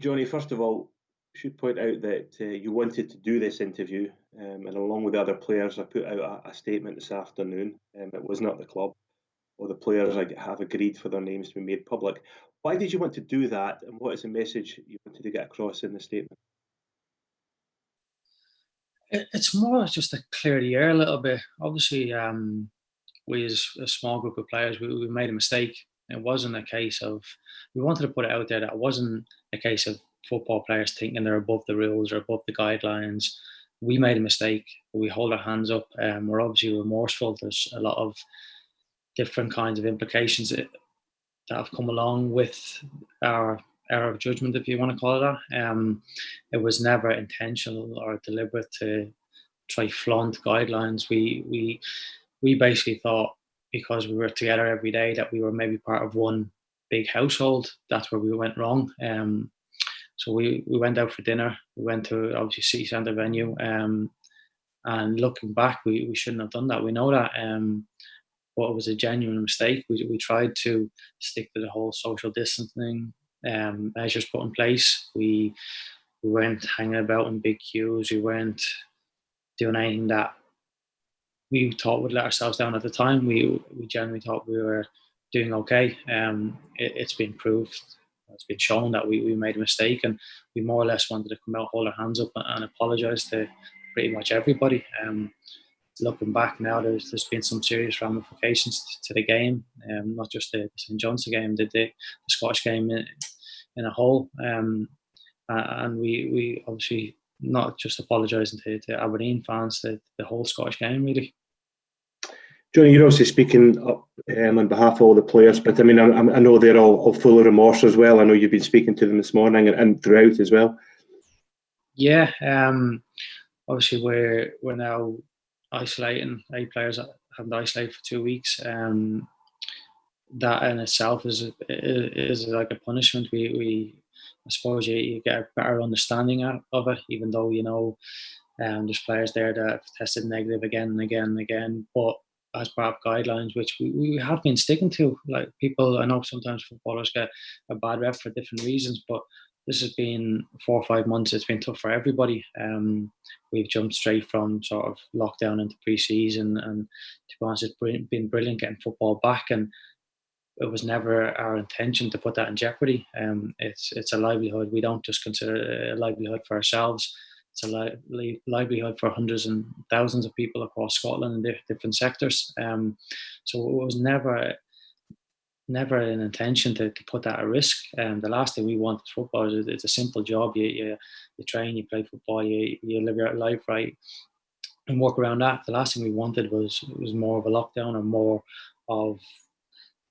Jonny, first of all, I should point out that you wanted to do this interview, and along with the other players, I put out a statement this afternoon. It was not the club or the players have agreed for their names to be made public. Why did you want to do that, and what is the message you wanted to get across in the statement? It's more just to clear the air a little bit. Obviously, we as a small group of players, we made a mistake. It wasn't a case of, we wanted to put it out there that it wasn't a case of football players thinking they're above the rules or above the guidelines. We made a mistake. We hold our hands up. We're obviously remorseful. There's a lot of different kinds of implications that have come along with our error of judgment, if you want to call it that. It was never intentional or deliberate to try flaunt guidelines. We basically thought because we were together every day that we were maybe part of one big household. That's where we went wrong. So we went out for dinner. We went to obviously city centre venue. And looking back, we shouldn't have done that. We know that. But it was a genuine mistake. We tried to stick to the whole social distancing measures put in place. We weren't hanging about in big queues. We weren't doing anything that we thought would let ourselves down at the time. We genuinely thought we were doing okay. It's been proved, it's been shown that we made a mistake, and we more or less wanted to come out, hold our hands up, and apologise to pretty much everybody. Looking back now, there's been some serious ramifications to the game, not just the St John's game, the Scottish game in a whole. And we obviously not just apologising to Aberdeen fans, the whole Scottish game really. Jonny, you're obviously speaking up on behalf of all the players, but I mean, I know they're all full of remorse as well. I know you've been speaking to them this morning and throughout as well. Yeah, obviously we're now isolating. 8 players have been isolated for 2 weeks. That in itself is like a punishment. I suppose you get a better understanding of it, even though there's players there that have tested negative again and again and again. But as part of guidelines, which we have been sticking to, like people, I know sometimes footballers get a bad rep for different reasons, but this has been 4 or 5 months. It's been tough for everybody. We've jumped straight from sort of lockdown into pre-season, and to be honest, it's been brilliant getting football back. And it was never our intention to put that in jeopardy. It's a livelihood. We don't just consider it a livelihood for ourselves. It's a livelihood for hundreds and thousands of people across Scotland in different sectors. So it was never an intention to put that at risk. The last thing we want as footballers is it's a simple job. You train, you play football, you live your life right, and work around that. The last thing we wanted was more of a lockdown, or more of,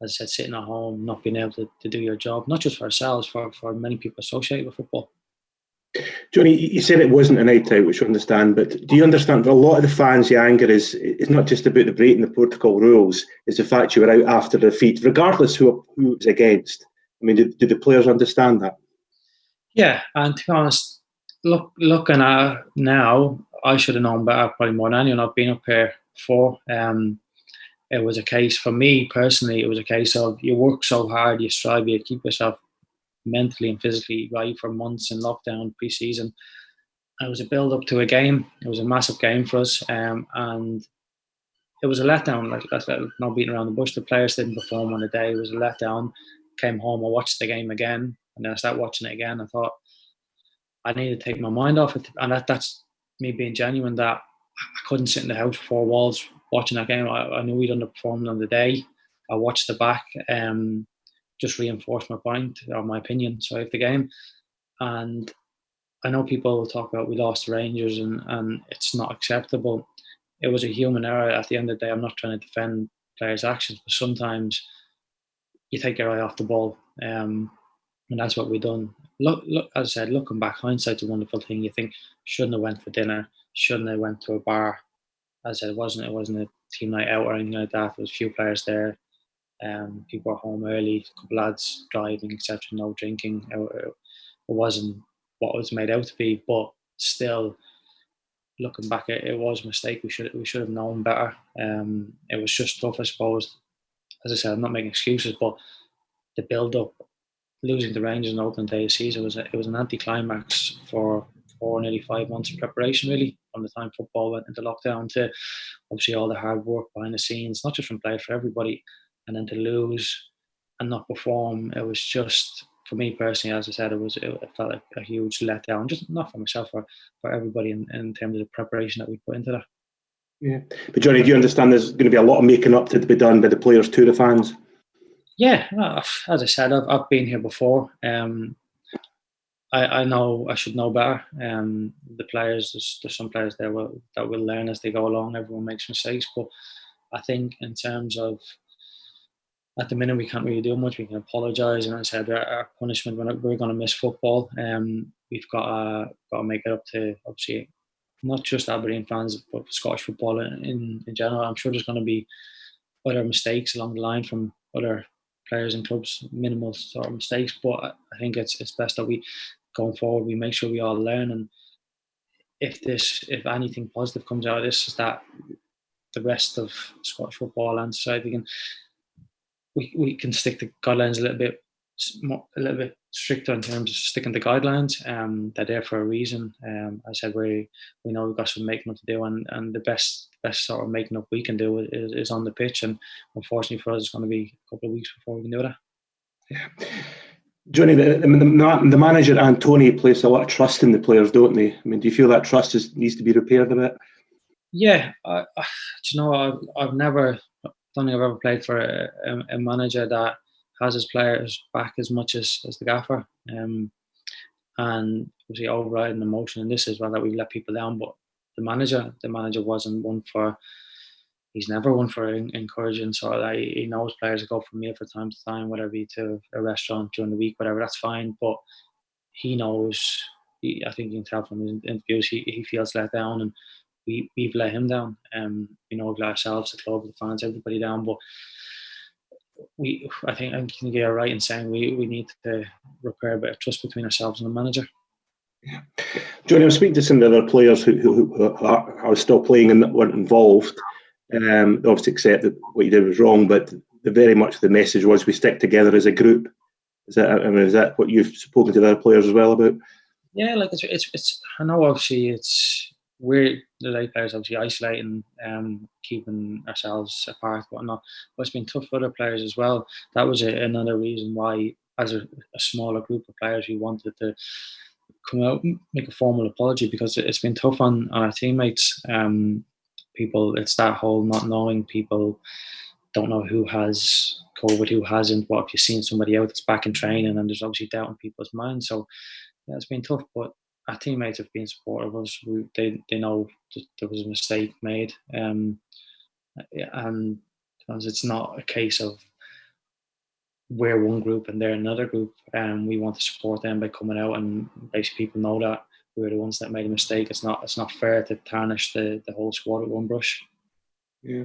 as I said, sitting at home, not being able to do your job, not just for ourselves, for many people associated with football. Jonny, you said it wasn't a night out, which I understand, but do you understand a lot of the fans' the anger is not just about the breaking the protocol rules, it's the fact you were out after the defeat, regardless who it was against? I mean, do the players understand that? Yeah, and to be honest, looking at it now, I should have known better probably more than anyone. I've been up here before. It was a case, for me personally, it was a case of you work so hard, you strive, you keep yourself mentally and physically right for months in lockdown, pre-season. It was a build-up to a game. It was a massive game for us, and it was a letdown. Like, that's not beating around the bush. The players didn't perform on the day. It was a letdown. Came home, I watched the game again, and then I started watching it again. I thought I needed to take my mind off it, and that's me being genuine. That I couldn't sit in the house with 4 walls watching that game. I knew we'd underperformed on the day. I watched the back. Just reinforced my point, or my opinion, sorry, of the game. And I know people talk about we lost the Rangers and it's not acceptable. It was a human error. At the end of the day, I'm not trying to defend players' actions, but sometimes you take your eye off the ball, and that's what we've done. Look, as I said, looking back, hindsight's a wonderful thing. You think, shouldn't have went for dinner, shouldn't have went to a bar. As I said, it wasn't a team night out or anything like that. There was a few players there. People were home early, a couple lads driving, etc. No drinking. It wasn't what it was made out to be, but still, looking back, it was a mistake. We should have known better. It was just tough, I suppose. As I said, I'm not making excuses, but the build up losing the Rangers on opening day of season it was an anticlimax for nearly 5 months of preparation, really, from the time football went into lockdown to obviously all the hard work behind the scenes, not just from players, for everybody, and then to lose and not perform. It was just, for me personally, as I said, it felt like a huge letdown, just not for myself, for everybody in terms of the preparation that we put into that. Yeah, but Jonny, do you understand there's going to be a lot of making up to be done by the players to the fans? Yeah, as I said, I've been here before. I know I should know better. The players, there's some players there that will learn as they go along. Everyone makes mistakes, but I think in terms of at the minute we can't really do much. We can apologise, and as I said, our punishment we're going to miss football. We've got to make it up to obviously not just Aberdeen fans, but Scottish football in general. I'm sure there's going to be other mistakes along the line from other players and clubs, minimal sort of mistakes. But I think it's best that we, going forward, we make sure we all learn. And if anything positive comes out of this, is that the rest of Scottish football and society we can stick to guidelines a little bit stricter in terms of sticking to guidelines. They're there for a reason. As I said, we know we've got some making up to do, and the best sort of making up we can do is on the pitch. And unfortunately for us, it's going to be a couple of weeks before we can do that. Yeah. Jonny, the manager and Tony place a lot of trust in the players, don't they? I mean, do you feel that trust needs to be repaired a bit? Yeah, do you know, I've never, don't think I've ever played for a manager that has his players back as much as the gaffer. And obviously overriding emotion in this as well, that we've let people down. But the manager wasn't one for. He's never one for encouraging. So he knows players that go from meal for time to time, whether it be to a restaurant during the week, whatever. That's fine. But he knows. I think you can tell from his interviews, he feels let down, and we've let him down. We've let ourselves, the club, the fans, everybody down. But I think you're right in saying we need to repair a bit of trust between ourselves and the manager. Yeah. Jonny, I'm speaking to some of the other players who are still playing and that weren't involved. They obviously accepted what you did was wrong, but very much the message was we stick together as a group. Is that what you've spoken to the other players as well about? Yeah, like it's. I know obviously we're the late players obviously isolating, keeping ourselves apart, whatnot. But it's been tough for other players as well. That was another reason why, as a smaller group of players, we wanted to come out and make a formal apology, because it's been tough on our teammates. People, it's that whole not knowing. People don't know who has COVID, who hasn't. What if you've seen somebody out that's back in training, and there's obviously doubt in people's minds. So yeah, it's been tough, but our teammates have been supportive of us. They know that there was a mistake made, and it's not a case of we're one group and they're another group, and we want to support them by coming out, and basically people know that we're the ones that made a mistake. It's not fair to tarnish the whole squad with one brush. Yeah,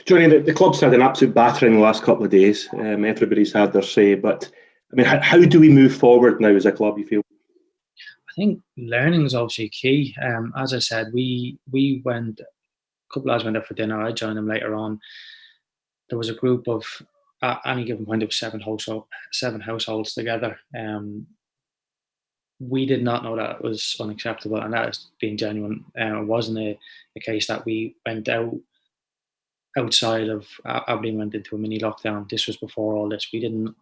Jonny, the club's had an absolute battering the last couple of days. Everybody's had their say, but I mean, how do we move forward now as a club, you feel? I think learning is obviously key. As I said, we went, a couple of lads went out for dinner. I joined them later on. There was a group of, at any given point, there was seven households together. We did not know that it was unacceptable, and that is being genuine. It wasn't a case that we went outside of Aberdeen, went into a mini lockdown. This was before all this. We didn't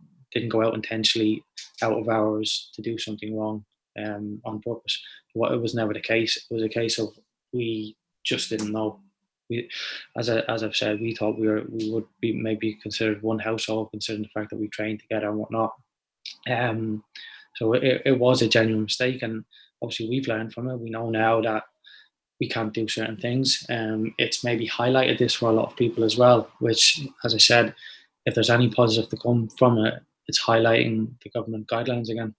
go out intentionally out of hours to do something wrong on purpose. It was never the case. It was a case of we just didn't know. As I've said, we thought we would be maybe considered one household, considering the fact that we trained together and whatnot. So it was a genuine mistake, and obviously we've learned from it. We know now that we can't do certain things. It's maybe highlighted this for a lot of people as well, which, as I said, if there's any positive to come from it, it's highlighting the government guidelines again.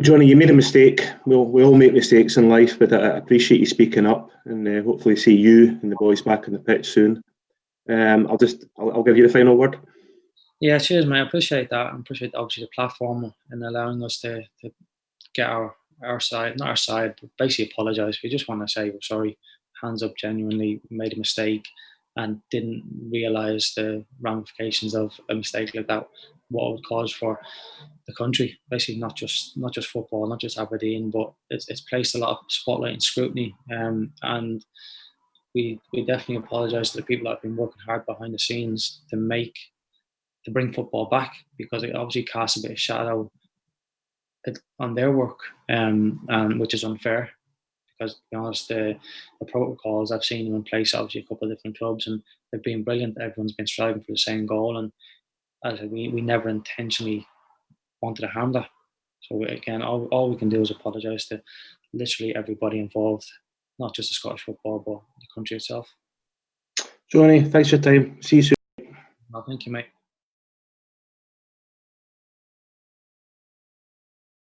Jonny, you made a mistake. We all make mistakes in life, but I appreciate you speaking up, and hopefully see you and the boys back on the pitch soon. I'll give you the final word. Yeah, cheers, mate. I appreciate that. I appreciate obviously the platform and allowing us to get our side, not our side, but basically apologise. We just want to say we're sorry, hands up, genuinely made a mistake and didn't realise the ramifications of a mistake like that. what it would cause for the country. Basically, not just football, not just Aberdeen, but it's placed a lot of spotlight and scrutiny. And we definitely apologise to the people that have been working hard behind the scenes to bring football back, because it obviously casts a bit of shadow on their work, and which is unfair. Because to be honest, the protocols I've seen them in place, obviously a couple of different clubs, and they've been brilliant. Everyone's been striving for the same goal, and as I said, we never intentionally wanted to harm that. So again, all we can do is apologise to literally everybody involved, not just the Scottish football, but the country itself. Jonny, thanks for your time. See you soon. Well, thank you, mate.